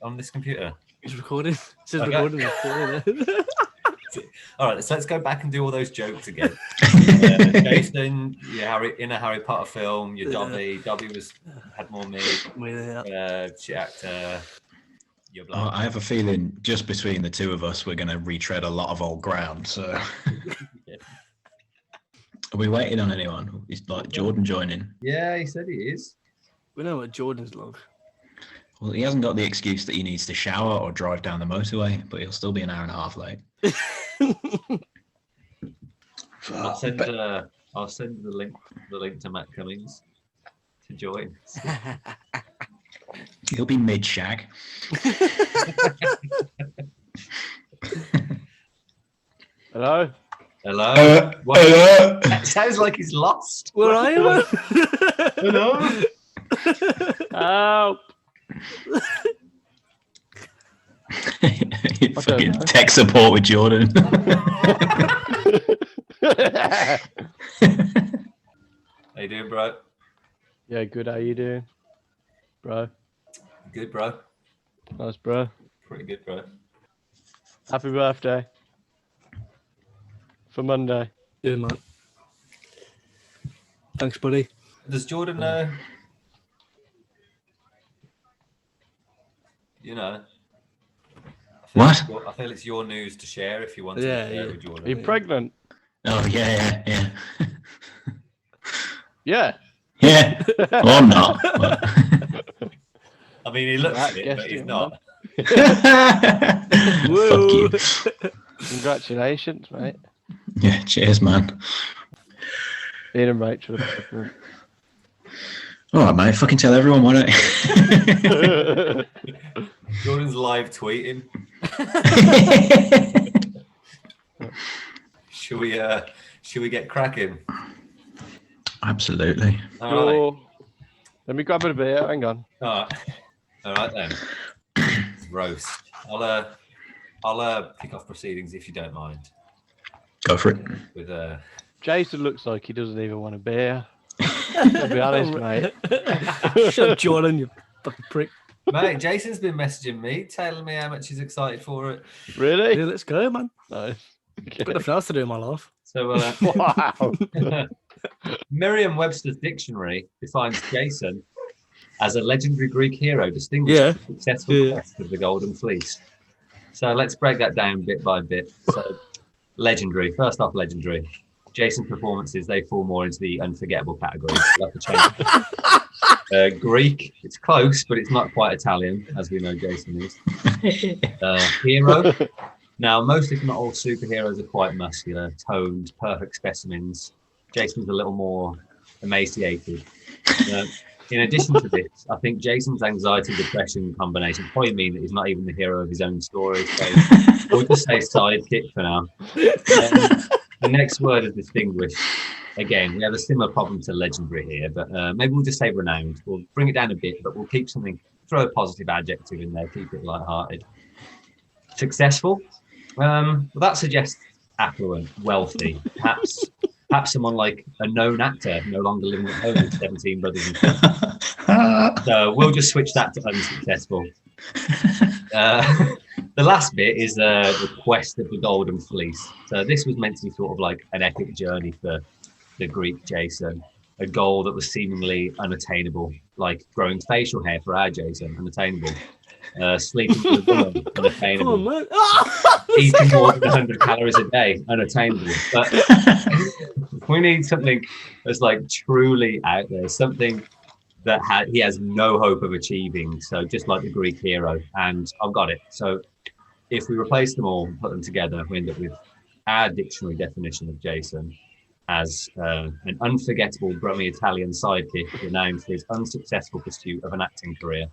on this computer? He's recording. It says Okay. recording. All right, so let's go back and do all those jokes again. Jason, in a Harry Potter film, you're Dobby. Dobby had more meat. Shit actor. You're black. I have a feeling just between the two of us, we're going to retread a lot of old ground. So, Yeah. Are we waiting on anyone? Is like Jordan joining? Yeah, he said he is. We know what Jordan's log. Well, he hasn't got the excuse that he needs to shower or drive down the motorway, but he'll still be an hour and a half late. I'll send the link to Matt Cummings to join. He'll be mid-shag. Hello? Hello? Hello? That sounds like he's lost. Where are you? Hello? Help! Fucking tech support with Jordan. How you doing, bro? Yeah, good. How you doing, bro? Good, bro. Nice, bro. Pretty good, bro. Happy birthday. For Monday. Yeah, man. Thanks, buddy. Does Jordan know? You know. What? I feel it's your news to share if you want to Yeah, share yeah. with Jordan. Are you pregnant? Oh, yeah. Yeah. Yeah. Or not. But... I mean, he looks Right, it, guessed but he's it, not. Fuck you. Congratulations, mate. Yeah, cheers, man. Ian and Rachel are pregnant. All right, mate. Fucking tell everyone, why don't you? Jordan's live tweeting. Should we get cracking? Absolutely. All right. Let me grab a beer. Hang on. All right then. Roast. I'll kick off proceedings if you don't mind. Go for it. With Jason looks like he doesn't even want a beer. To be honest, mate. Shut up, Jordan, you fucking prick. mate, Jason's been messaging me, telling me how much he's excited for it. Really? Yeah, let's go, man. Nice. Got nothing else to do in my life. So, Wow. Merriam-Webster's dictionary defines Jason as a legendary Greek hero distinguished for the successful quest of the Golden Fleece. So let's break that down bit by bit. So, legendary. First off, legendary. Jason's performances, they fall more into the unforgettable category. We'll have to change. Greek, it's close, but it's not quite Italian, as we know Jason is. Hero. Now, most, if not all, superheroes are quite muscular, toned, perfect specimens. Jason's a little more emaciated. In addition to this, I think Jason's anxiety and depression combination probably mean that he's not even the hero of his own story. So we'll just say sidekick for now. The next word is distinguished. Again, we have a similar problem to legendary here, but maybe we'll just say renowned. We'll bring it down a bit, but we'll keep something, throw a positive adjective in there, keep it lighthearted. Successful. Well, that suggests affluent, wealthy, perhaps someone like a known actor, no longer living at home with 17 brothers and sisters. So we'll just switch that to unsuccessful. The last bit is the quest of the Golden Fleece. So this was meant to be sort of like an epic journey for the Greek Jason, a goal that was seemingly unattainable, like growing facial hair for our Jason, unattainable. Sleeping with a woman, unattainable. Come on, man. Eating more than 100 calories a day, unattainable. But we need something that's like truly out there, something that he has no hope of achieving. So just like the Greek hero, and I've got it. So if we replace them all and put them together, we end up with our dictionary definition of Jason as an unforgettable grummy Italian sidekick renowned for his unsuccessful pursuit of an acting career.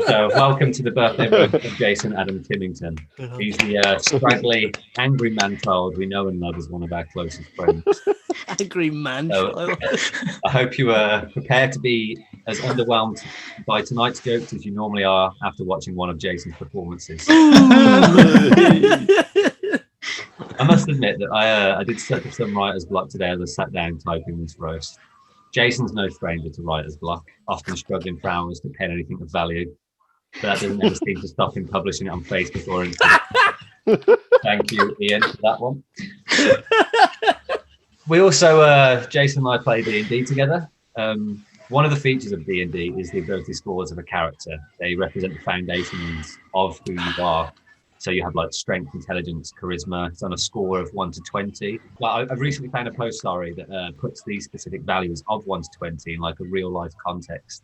So welcome to the birthday roast of Jason Adam Timmington. He's the scraggly, angry man-child we know and love as one of our closest friends. Angry man. So, I hope you are prepared to be as underwhelmed by tonight's jokes as you normally are after watching one of Jason's performances. I must admit that I did set up some writer's block today as I sat down typing this roast. Jason's no stranger to writer's block, often struggling for hours to pen anything of value. But that doesn't ever seem to stop him publishing it on Facebook or Instagram. Thank you, Ian, for that one. We also, Jason and I play D&D together. One of the features of D&D is the ability scores of a character. They represent the foundations of who you are. So you have like strength, intelligence, charisma. It's on a score of 1 to 20. Well, I've recently found a post, that puts these specific values of 1 to 20 in like a real life context.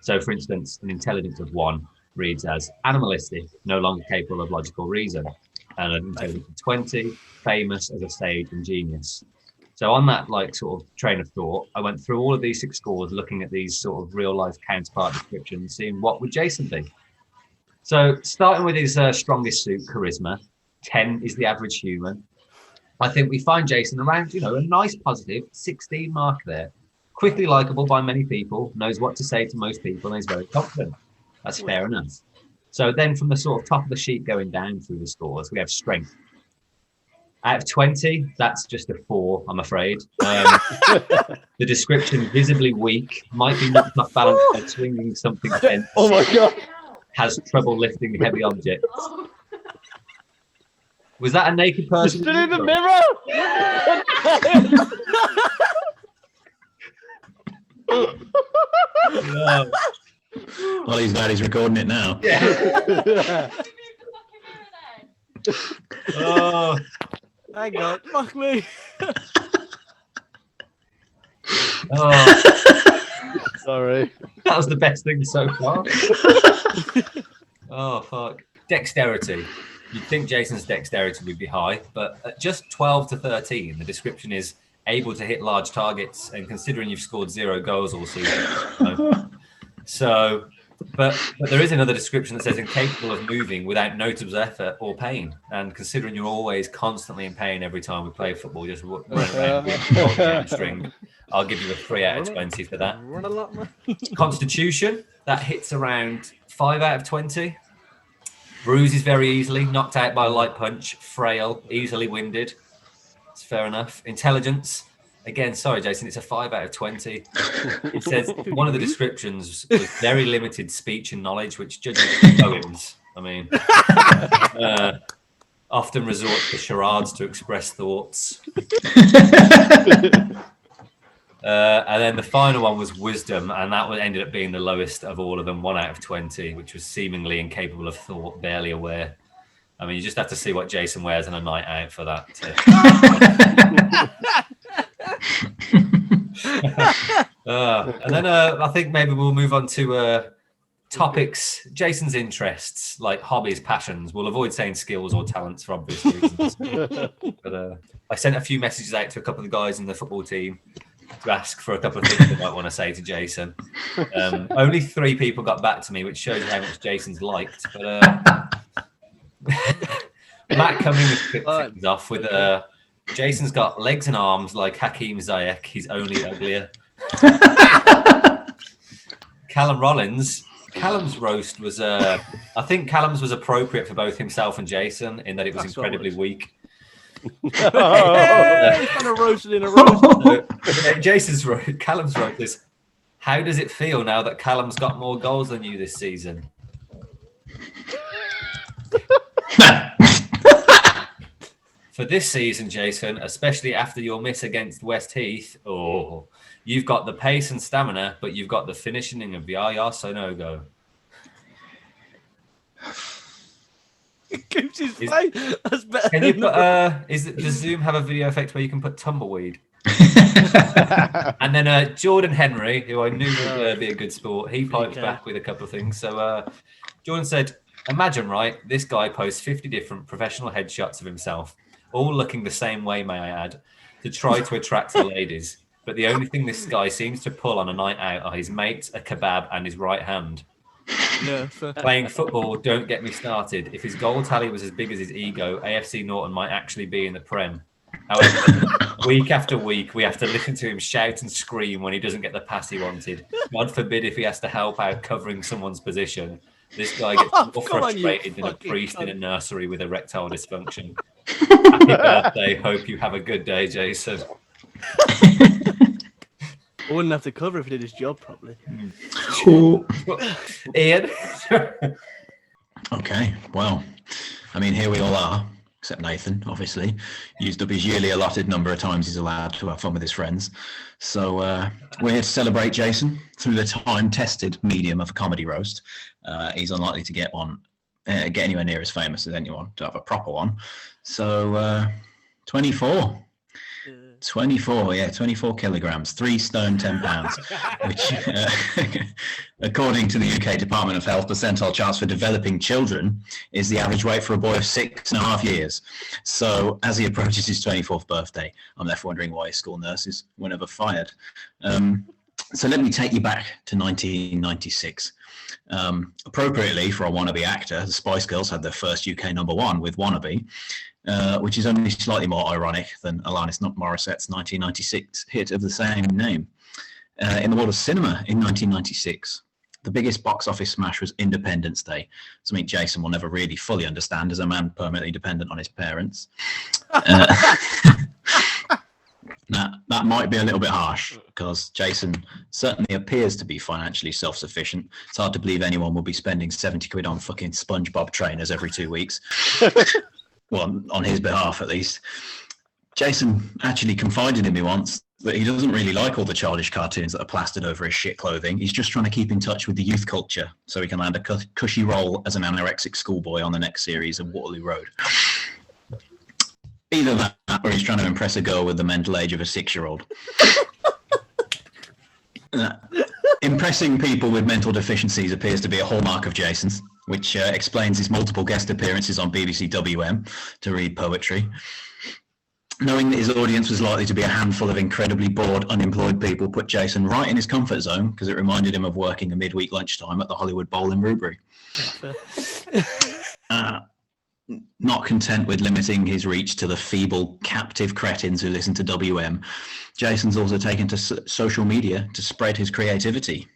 So for instance, an intelligence of 1 reads as animalistic, no longer capable of logical reason. And an intelligence of 20, famous as a sage and genius. So on that like sort of train of thought, I went through all of these 6 scores, looking at these sort of real life counterpart descriptions, seeing what would Jason be. So starting with his strongest suit, charisma, 10 is the average human. I think we find Jason around, a nice positive 16 mark there. Quickly likable by many people, knows what to say to most people, and is very confident. That's fair enough. So then from the sort of top of the sheet going down through the scores, we have strength. Out of 20, that's just a 4, I'm afraid. The description, visibly weak, might be knocked off balance by swinging something dense. Oh my God. Has trouble lifting heavy objects. Was that a naked person? Still in the mirror. No. Well, he's glad he's recording it now. Yeah. Oh, Hang on, fuck me. oh, Sorry. that was the best thing so far. Oh, fuck. Dexterity. You'd think Jason's dexterity would be high, but at just 12 to 13, the description is able to hit large targets, and considering you've scored 0 goals all season. But there is another description that says incapable of moving without notable effort or pain. And considering you're always constantly in pain every time we play football, just running around with your hamstring, I'll give you a 3 out of 20 for that. Run a lot, man. Constitution, that hits around 5 out of 20. Bruises very easily, knocked out by a light punch, frail, easily winded. It's fair enough. Intelligence, again, sorry, Jason, it's a 5 out of 20. It says one of the descriptions was very limited speech and knowledge, which judges poems. I mean, often resort to charades to express thoughts. And then the final one was wisdom, and that one ended up being the lowest of all of them, 1 out of 20, which was seemingly incapable of thought, barely aware. I mean, you just have to see what Jason wears on a night out for that. And then I think maybe we'll move on to topics, Jason's interests, like hobbies, passions. We'll avoid saying skills or talents for obvious reasons. But I sent a few messages out to a couple of the guys in the football team to ask for a couple of things they might want to say to Jason. Only 3 people got back to me, which shows you how much Jason's liked. But Matt Cummings kicked things off with Jason's got legs and arms like Hakeem Ziyech. He's only uglier. Callum Rollins. Callum's roast was, I think Callum's was appropriate for both himself and Jason in that it was incredibly weak. Kind of roasted in a roast. Callum's roast is, how does it feel now that Callum's got more goals than you this season? For this season, Jason, especially after your miss against West Heath, you've got the pace and stamina, but you've got the finishing of Yaya Sonogo. Keeps his face. That's better. Can you put, does Zoom have a video effect where you can put tumbleweed? And then Jordan Henry, who I knew would be a good sport, he piped back with a couple of things. So Jordan said, imagine, right, this guy posts 50 different professional headshots of himself, all looking the same way, may I add, to try to attract the ladies. But the only thing this guy seems to pull on a night out are his mates, a kebab, and his right hand. Yeah, Playing football, don't get me started. If his goal tally was as big as his ego, AFC Norton might actually be in the Prem. However, week after week, we have to listen to him shout and scream when he doesn't get the pass he wanted. God forbid if he has to help out covering someone's position. This guy gets more frustrated than a priest in a nursery with erectile dysfunction. Happy birthday. Hope you have a good day, Jason. I wouldn't have to cover if he did his job properly. Ian. Okay, well, I mean, here we all are, except Nathan, obviously. Used up his yearly allotted number of times he's allowed to have fun with his friends. So we're here to celebrate Jason through the time-tested medium of a comedy roast. He's unlikely to get anywhere near as famous as anyone to have a proper one. So 24. 24 kilograms, 3 stone, 10 pounds, which, according to the UK Department of Health percentile charts for developing children, is the average weight for a boy of 6.5 years. So as he approaches his 24th birthday, I'm left wondering why his school nurses were never fired. So let me take you back to 1996. Appropriately for a wannabe actor, the Spice Girls had their first UK #1 with Wannabe, which is only slightly more ironic than Alanis Morissette's 1996 hit of the same name. In the world of cinema in 1996, the biggest box office smash was Independence Day, something Jason will never really fully understand as a man permanently dependent on his parents. That might be a little bit harsh because Jason certainly appears to be financially self-sufficient. It's hard to believe anyone will be spending 70 quid on fucking SpongeBob trainers every 2 weeks. Well, on his behalf at least. Jason actually confided in me once that he doesn't really like all the childish cartoons that are plastered over his shit clothing. He's just trying to keep in touch with the youth culture so he can land a cushy role as an anorexic schoolboy on the next series of Waterloo Road. Either that or he's trying to impress a girl with the mental age of a 6-year-old. Impressing people with mental deficiencies appears to be a hallmark of Jason's, which explains his multiple guest appearances on BBC WM to read poetry. Knowing that his audience was likely to be a handful of incredibly bored, unemployed people put Jason right in his comfort zone because it reminded him of working a midweek lunchtime at the Hollywood Bowl in Rubery. Not content with limiting his reach to the feeble, captive cretins who listen to WM, Jason's also taken to social media to spread his creativity.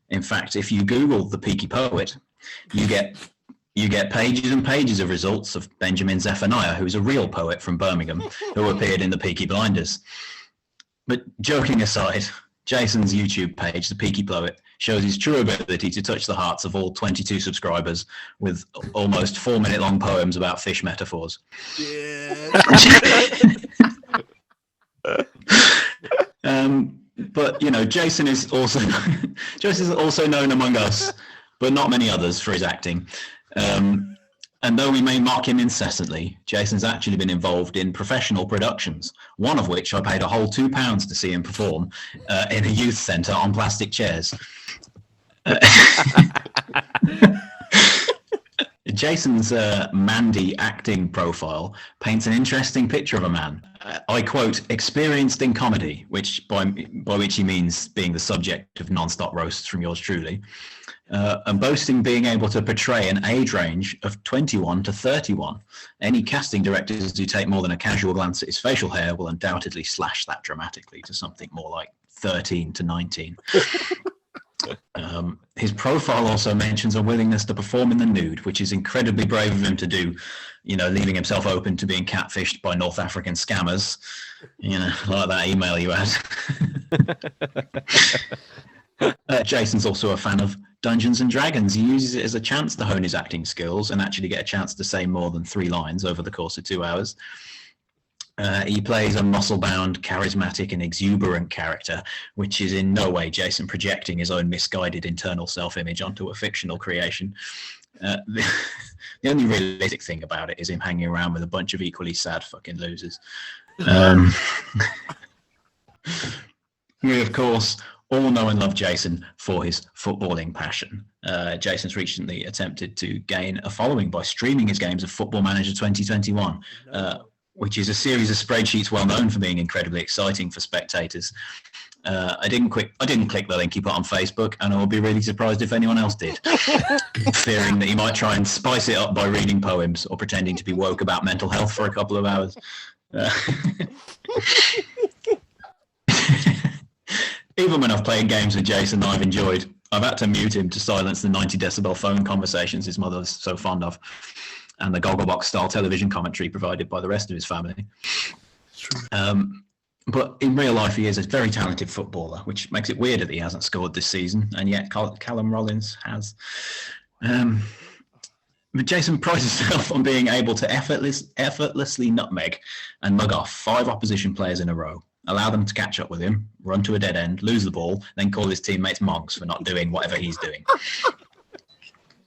In fact, if you Google the Peaky Poet, you get pages and pages of results of Benjamin Zephaniah, who's a real poet from Birmingham, who appeared in the Peaky Blinders. But joking aside, Jason's YouTube page, The Peaky Poet, shows his true ability to touch the hearts of all 22 subscribers with almost 4-minute long poems about fish metaphors. Yeah. But you know, Jason is also known among us, but not many others, for his acting. And though we may mock him incessantly, Jason's actually been involved in professional productions, one of which I paid a whole £2 to see him perform in a youth centre on plastic chairs. Jason's Mandy acting profile paints an interesting picture of a man. I quote, experienced in comedy, which by which he means being the subject of non-stop roasts from yours truly, and boasting being able to portray an age range of 21 to 31. Any casting directors who take more than a casual glance at his facial hair will undoubtedly slash that dramatically to something more like 13 to 19. His profile also mentions a willingness to perform in the nude, which is incredibly brave of him to do, you know, leaving himself open to being catfished by North African scammers, you know, like that email you had. Jason's also a fan of Dungeons and Dragons. He uses it as a chance to hone his acting skills and actually get a chance to say more than 3 lines over the course of 2 hours. He plays a muscle-bound, charismatic and exuberant character, which is in no way Jason projecting his own misguided internal self-image onto a fictional creation. The only realistic thing about it is him hanging around with a bunch of equally sad fucking losers. We, of course, all know and love Jason for his footballing passion. Jason's recently attempted to gain a following by streaming his games of Football Manager 2021. Which is a series of spreadsheets well known for being incredibly exciting for spectators. I didn't click the link he put on Facebook, and I would be really surprised if anyone else did, fearing that he might try and spice it up by reading poems or pretending to be woke about mental health for a couple of hours. Even when I've played games with Jason that I've enjoyed, I've had to mute him to silence the 90 decibel phone conversations his mother was so fond of, and the Gogglebox style television commentary provided by the rest of his family. But in real life, he is a very talented footballer, which makes it weirder that he hasn't scored this season, and yet Callum Rollins has. But Jason prides himself on being able to effortlessly nutmeg and mug off 5 opposition players in a row, allow them to catch up with him, run to a dead end, lose the ball, then call his teammates monks for not doing whatever he's doing.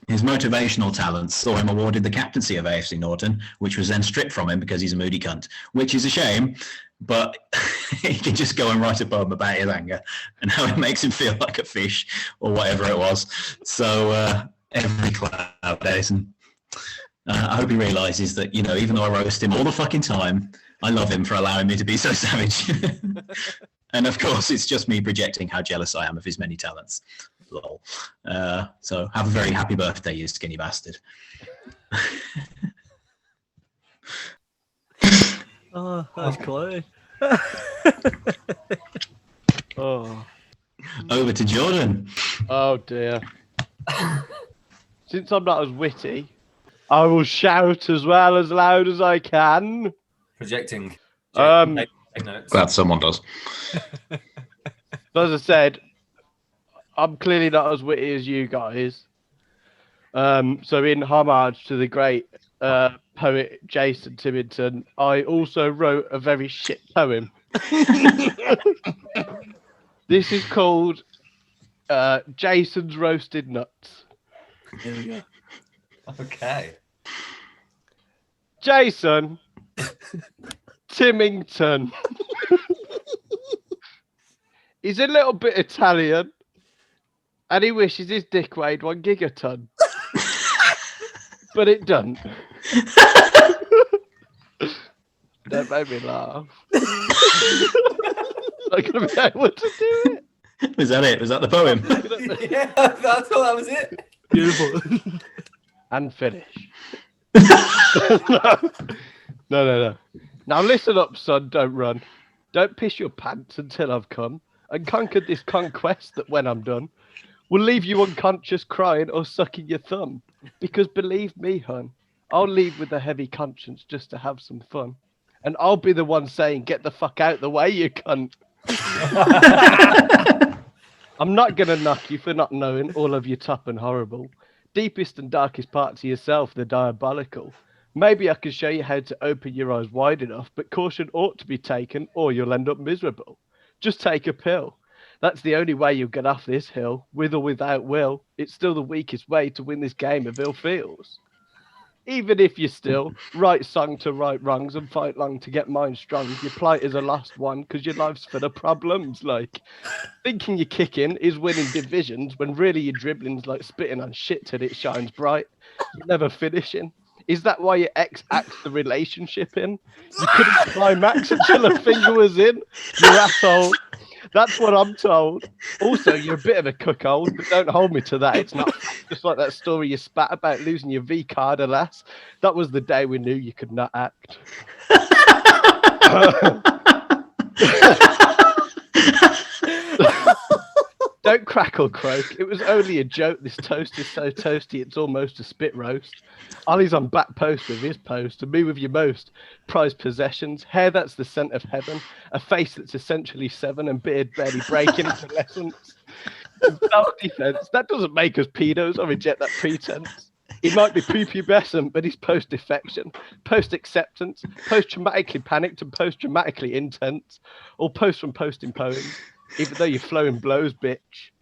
His motivational talents saw him awarded the captaincy of AFC Norton, which was then stripped from him because he's a moody cunt, which is a shame, but he can just go and write a poem about his anger and how it makes him feel like a fish or whatever it was. So every cloud, Jason. I hope he realises that, you know, even though I roast him all the fucking time, I love him for allowing me to be so savage. And of course, it's just me projecting how jealous I am of his many talents. Lol. So have a very happy birthday, you skinny bastard. Oh, that's Chloe. Oh. Over to Jordan. Oh dear. Since I'm not as witty, I will shout as well as loud as I can. Projecting. Take notes. Glad someone does. As I said, I'm clearly not as witty as you guys. So in homage to the great poet Jason Timmington, I also wrote a very shit poem. This is called Jason's Roasted Nuts. Here we go. Okay. Jason Timmington. He's a little bit Italian, and he wishes his dick weighed 1 gigaton. But it doesn't. That made me laugh. Not gonna be able to do it. Was that it? Was that the poem? Yeah, I thought that was it. Beautiful. And finish. No. Now listen up, son. Don't run. Don't piss your pants until I've come and conquered this conquest that when I'm done will leave you unconscious crying or sucking your thumb. Because believe me, hun, I'll leave with a heavy conscience just to have some fun. And I'll be the one saying, get the fuck out the way, you cunt. I'm not going to knock you for not knowing all of your top and horrible. Deepest and darkest parts of yourself, the diabolical. Maybe I can show you how to open your eyes wide enough, but caution ought to be taken or you'll end up miserable. Just take a pill. That's the only way you'll get off this hill, with or without will. It's still the weakest way to win this game of ill feels. Even if you still write song to right wrongs and fight long to get mine strong, your plight is a lost one because your life's full of problems. Like thinking you're kicking is winning divisions when really your dribbling's like spitting on shit till it shines bright. You're never finishing. Is that why your ex axed the relationship in? You couldn't climax until a finger was in? You asshole. That's what I'm told. Also, you're a bit of a cuckold, but don't hold me to that. It's not just like that story you spat about losing your V card, alas. That was the day we knew you could not act. Don't crackle, croak. It was only a joke. This toast is so toasty, it's almost a spit roast. Ollie's on back post with his post, and me with your most prized possessions. Hair that's the scent of heaven, a face that's essentially 7, and beard barely breaking into lessons. Self-defense, that doesn't make us pedos or reject that pretense. He might be prepubescent, but he's post-defection, post-acceptance, post-traumatically panicked and post-dramatically intense, or post from posting poems. Even though you're flowing blows, bitch.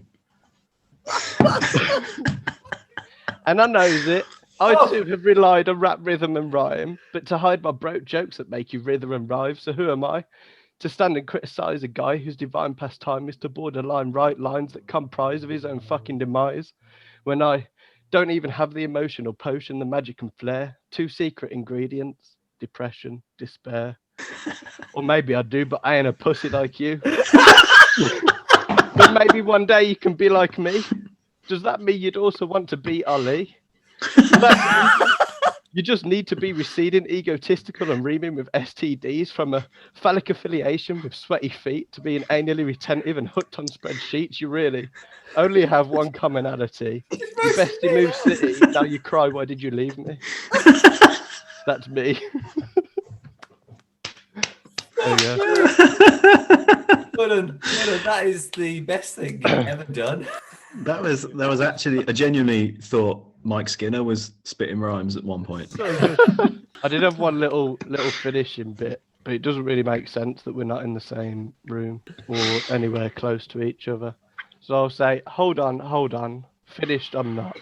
And I knows it. I too have relied on rap rhythm and rhyme, but to hide my broke jokes that make you writher and rive. So who am I to stand and criticise a guy whose divine pastime is to borderline write lines that comprise of his own fucking demise, when I don't even have the emotional potion, the magic and flair, 2 secret ingredients, depression, despair. Or maybe I do, but I ain't a pussy like you. But maybe one day you can be like me. Does that mean you'd also want to be Ali? You just need to be receding, egotistical and reaming with STDs from a phallic affiliation with sweaty feet to being anally retentive and hooked on spreadsheets. You really only have one commonality. Your bestie moves city, now you cry, why did you leave me? That's me. Gordon, that is the best thing you've ever done. That was actually, I genuinely thought Mike Skinner was spitting rhymes at one point. I did have one little finishing bit, but it doesn't really make sense that we're not in the same room or anywhere close to each other. So I'll say, hold on, finished I'm not.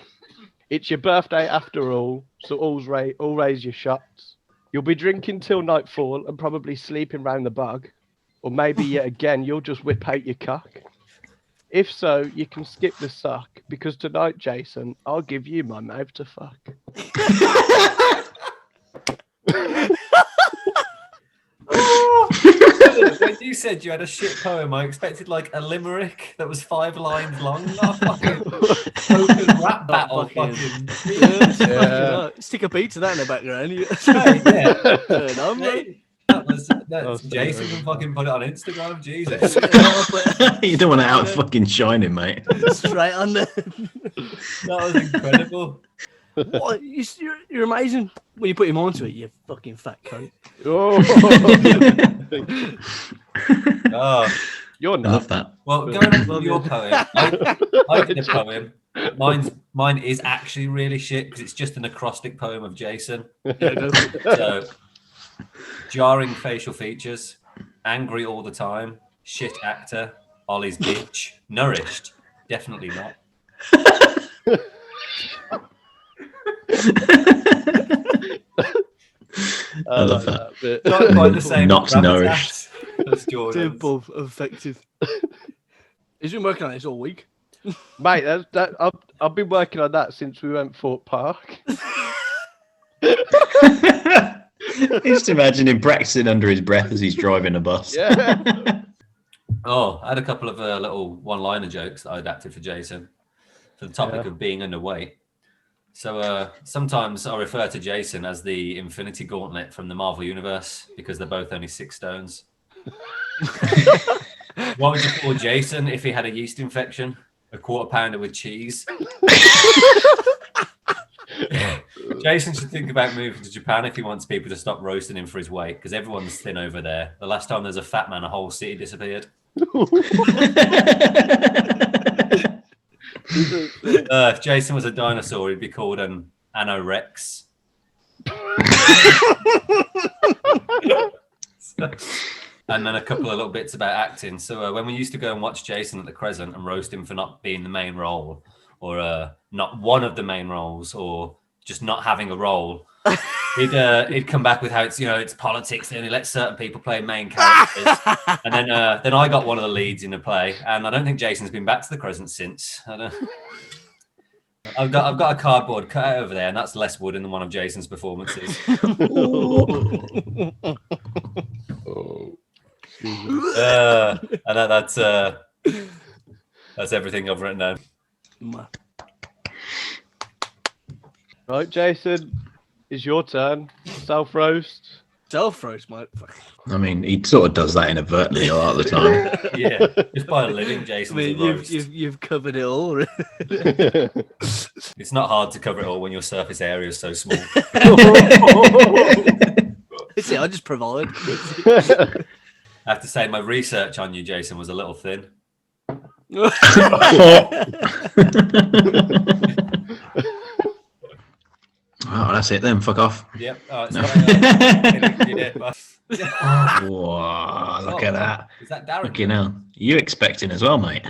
It's your birthday after all, so all raise your shots. You'll be drinking till nightfall and probably sleeping round the bog. Or maybe yet again, you'll just whip out your cock. If so, you can skip the suck, because tonight, Jason, I'll give you my mouth to fuck. When you said you had a shit poem, I expected like a limerick that was 5 lines long. Not fucking open rap battle. Stick a beat to that in the background. That's Jason can fucking put it on Instagram. Jesus. You don't want to out fucking shine him, mate. Straight on there. That was incredible. What? You're amazing when you put him onto it, you fucking fat cunt. Oh, you're not. I love that. Well, going on from your poem, I did a poem. Mine is actually really shit because it's just an acrostic poem of Jason. So, jarring facial features, angry all the time, shit actor, Ollie's bitch, nourished, definitely not. I love that. Not quite the same. Not nourished. As Jordan's. Simple, effective. He's been working on this all week. Mate, I've been working on that since we went Fort Park. Just imagine him practicing under his breath as he's driving a bus. Yeah. Oh, I had a couple of little one-liner jokes that I adapted for Jason for the topic of being underweight. So sometimes I refer to Jason as the Infinity Gauntlet from the Marvel Universe because they're both only 6 stones. What would you call Jason if he had a yeast infection? A quarter pounder with cheese. Jason should think about moving to Japan if he wants people to stop roasting him for his weight because everyone's thin over there. The last time there's a fat man, a whole city disappeared. If Jason was a dinosaur, he'd be called an Anorex. And then a couple of little bits about acting. So when we used to go and watch Jason at the Crescent and roast him for not being the main role, or not one of the main roles, or just not having a role, he'd come back with how it's politics. They only let certain people play main characters. And then I got one of the leads in the play, and I don't think Jason's been back to the Crescent since. I've got a cardboard cut out over there, and that's less wood than one of Jason's performances. And that's everything I've written down. Right, Jason, it's your turn. Self-roast. Self-roast, mate. I mean, he sort of does that inadvertently a lot of the time. Yeah, just by a living, Jason. You've covered it all. It's not hard to cover it all when your surface area is so small. See, I just provide. I have to say, my research on you, Jason, was a little thin. Oh, that's it then. Fuck off. Yep. Oh, No. Whoa, look at that. Is that Darren? Fucking hell. You expecting as well, mate?